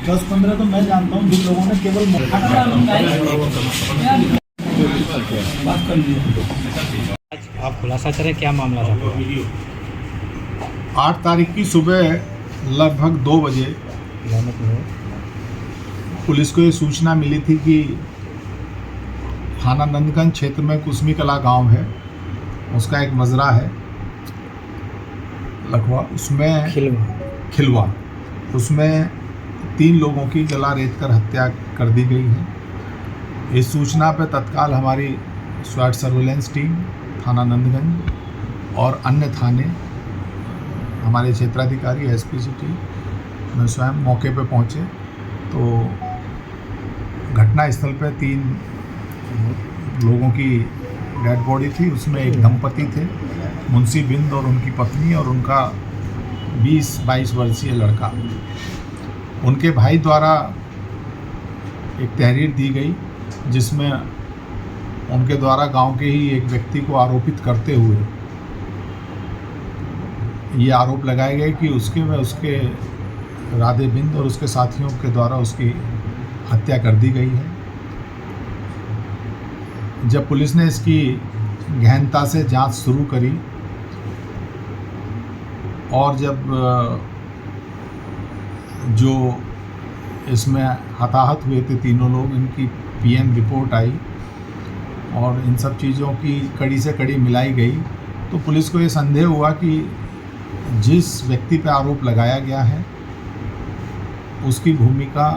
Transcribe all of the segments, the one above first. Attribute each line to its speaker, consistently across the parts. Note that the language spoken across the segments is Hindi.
Speaker 1: 10-15 तो मैं जानता हूँ जिन लोगों ने केवल बात कर ली।
Speaker 2: आप खुलासा करें क्या मामला था?
Speaker 3: 8 तारीख की सुबह लगभग 2 बजे पुलिस को ये सूचना मिली थी कि थाना नंदगंज क्षेत्र में कुसमी कला गांव है, उसका एक मजरा है लखवा, उसमें खिलवा, उसमें 3 लोगों की गला रेत कर हत्या कर दी गई है। इस सूचना पर तत्काल हमारी स्वाट सर्वेलेंस टीम थाना नंदगंज और अन्य थाने, हमारे क्षेत्राधिकारी एसपी सिटी में स्वयं मौके पर पहुंचे तो घटना स्थल पर 3 लोगों की डेड बॉडी थी। उसमें एक दंपति थे, मुंशी बिंद और उनकी पत्नी, और उनका 20-22 वर्षीय लड़का। उनके भाई द्वारा एक तहरीर दी गई जिसमें उनके द्वारा गांव के ही एक व्यक्ति को आरोपित करते हुए ये आरोप लगाए गए कि उसके राधे बिंद और उसके साथियों के द्वारा उसकी हत्या कर दी गई है। जब पुलिस ने इसकी गहनता से जांच शुरू करी और जब जो इसमें हताहत हुए थे 3 लोग, इनकी पीएम रिपोर्ट आई और इन सब चीज़ों की कड़ी से कड़ी मिलाई गई तो पुलिस को ये संदेह हुआ कि जिस व्यक्ति पर आरोप लगाया गया है उसकी भूमिका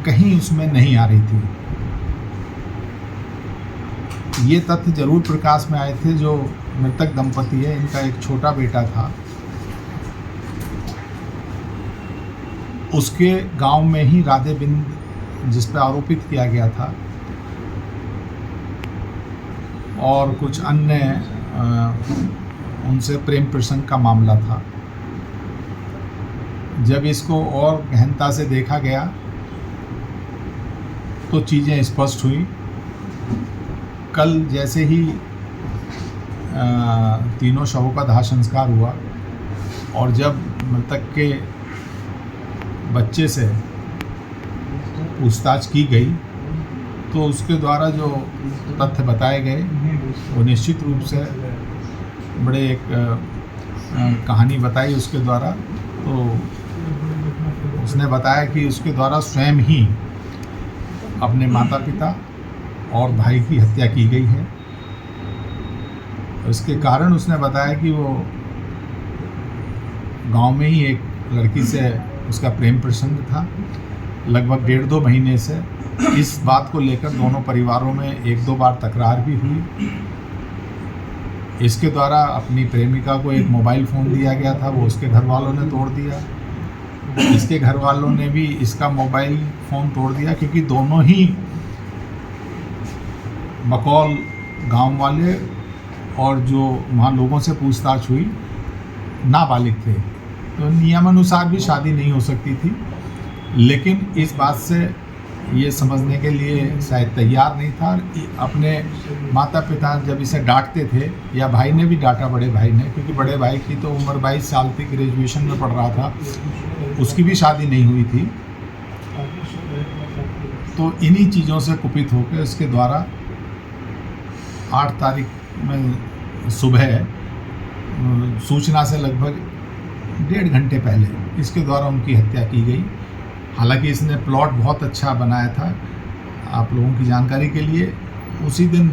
Speaker 3: कहीं उसमें नहीं आ रही थी। ये तथ्य जरूर प्रकाश में आए थे। जो मृतक दंपति है, इनका एक छोटा बेटा था, उसके गांव में ही राधे बिंद जिस पर आरोपित किया गया था और कुछ अन्य उनसे प्रेम प्रसंग का मामला था। जब इसको और गहनता से देखा गया तो चीज़ें स्पष्ट हुई। कल जैसे ही 3 शवों का दाह संस्कार हुआ और जब मृतक के बच्चे से पूछताछ की गई तो उसके द्वारा जो तथ्य बताए गए वो निश्चित रूप से बड़े एक कहानी बताई उसके द्वारा। तो उसने बताया कि उसके द्वारा स्वयं ही अपने माता पिता और भाई की हत्या की गई है। इसके कारण उसने बताया कि वो गांव में ही एक लड़की से उसका प्रेम प्रसंग था। लगभग 1.5-2 महीने से इस बात को लेकर दोनों परिवारों में 1-2 बार तकरार भी हुई। इसके द्वारा अपनी प्रेमिका को एक मोबाइल फ़ोन दिया गया था, वो उसके घर वालों ने तोड़ दिया। इसके घर वालों ने भी इसका मोबाइल फ़ोन तोड़ दिया क्योंकि दोनों ही बकौल गांव वाले और जो वहाँ लोगों से पूछताछ हुई नाबालिग थे, तो नियमानुसार भी शादी नहीं हो सकती थी। लेकिन इस बात से ये समझने के लिए शायद तैयार नहीं था। अपने माता पिता जब इसे डांटते थे या भाई ने भी डांटा, बड़े भाई ने, क्योंकि बड़े भाई की तो उम्र 22 साल थी, ग्रेजुएशन में पढ़ रहा था, उसकी भी शादी नहीं हुई थी। तो इन्हीं चीज़ों से कुपित होकर इसके द्वारा 8 तारीख में सुबह सूचना से लगभग 1.5 घंटे पहले इसके द्वारा उनकी हत्या की गई। हालांकि इसने प्लॉट बहुत अच्छा बनाया था। आप लोगों की जानकारी के लिए, उसी दिन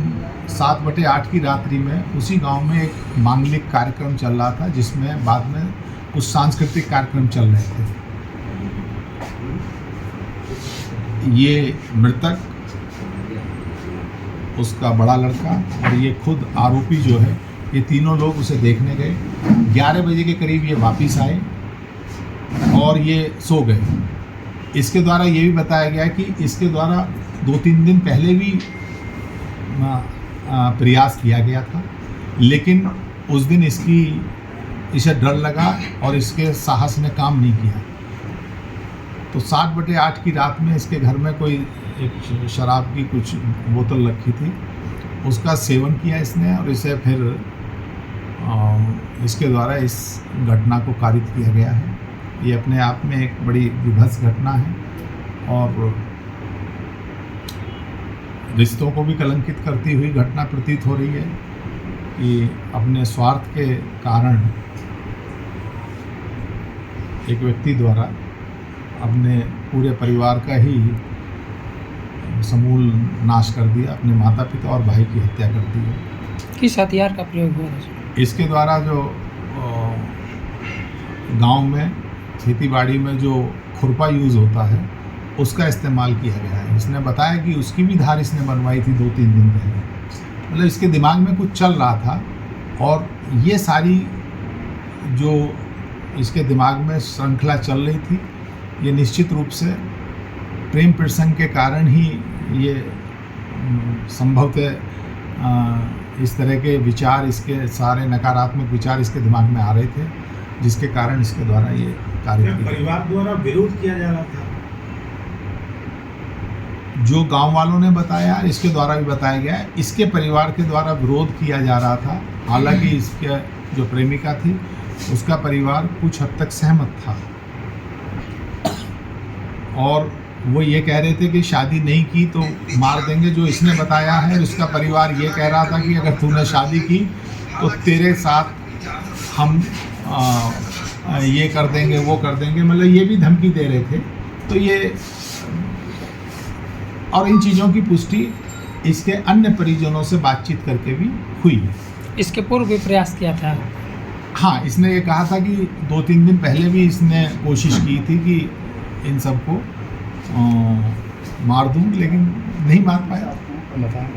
Speaker 3: 7/8 की रात्रि में उसी गांव में एक मांगलिक कार्यक्रम चल रहा था जिसमें बाद में कुछ सांस्कृतिक कार्यक्रम चल रहे थे। ये मृतक, उसका बड़ा लड़का और ये खुद आरोपी जो है, ये तीनों लोग उसे देखने गए। 11 बजे के करीब ये वापस आए और ये सो गए। इसके द्वारा ये भी बताया गया कि इसके द्वारा 2-3 दिन पहले भी प्रयास किया गया था, लेकिन उस दिन इसे डर लगा और इसके साहस ने काम नहीं किया। तो 7/8 की रात में इसके घर में कोई एक शराब की कुछ बोतल रखी थी, उसका सेवन किया इसने और इसे फिर इसके द्वारा इस घटना को कारित किया गया है। ये अपने आप में एक बड़ी विभत्स घटना है। और रिश्तों को भी कलंकित करती हुई घटना प्रतीत हो रही है कि अपने स्वार्थ के कारण एक व्यक्ति द्वारा अपने पूरे परिवार का ही समूल नाश कर दिया, अपने माता पिता और भाई की हत्या कर दी है।
Speaker 2: किस हथियार का प्रयोग हुआ था?
Speaker 3: इसके द्वारा जो गांव में खेतीबाड़ी में जो खुरपा यूज़ होता है उसका इस्तेमाल किया गया है। इसने बताया कि उसकी भी धार इसने बनवाई थी 2-3 दिन पहले। मतलब इसके दिमाग में कुछ चल रहा था और ये सारी जो इसके दिमाग में श्रृंखला चल रही थी, ये निश्चित रूप से प्रेम प्रसंग के कारण ही ये संभवतः इस तरह के विचार, इसके सारे नकारात्मक विचार इसके दिमाग में आ रहे थे, जिसके कारण इसके द्वारा ये कार्य किया।
Speaker 1: परिवार द्वारा विरोध किया जा रहा था,
Speaker 3: जो गांव वालों ने बताया, इसके द्वारा भी बताया गया है, इसके परिवार के द्वारा विरोध किया जा रहा था। हालांकि इसके जो प्रेमिका थी उसका परिवार कुछ हद तक सहमत था और वो ये कह रहे थे कि शादी नहीं की तो मार देंगे। जो इसने बताया है, उसका परिवार ये कह रहा था कि अगर तूने शादी की तो तेरे साथ हम ये कर देंगे, वो कर देंगे, मतलब ये भी धमकी दे रहे थे। तो ये और इन चीज़ों की पुष्टि इसके अन्य परिजनों से बातचीत करके भी हुई है।
Speaker 2: इसके पूर्व भी प्रयास किया था?
Speaker 3: हाँ, इसने ये कहा था कि 2-3 दिन पहले भी इसने कोशिश की थी कि इन सबको मार दूं, लेकिन नहीं मार पाया।
Speaker 2: बताया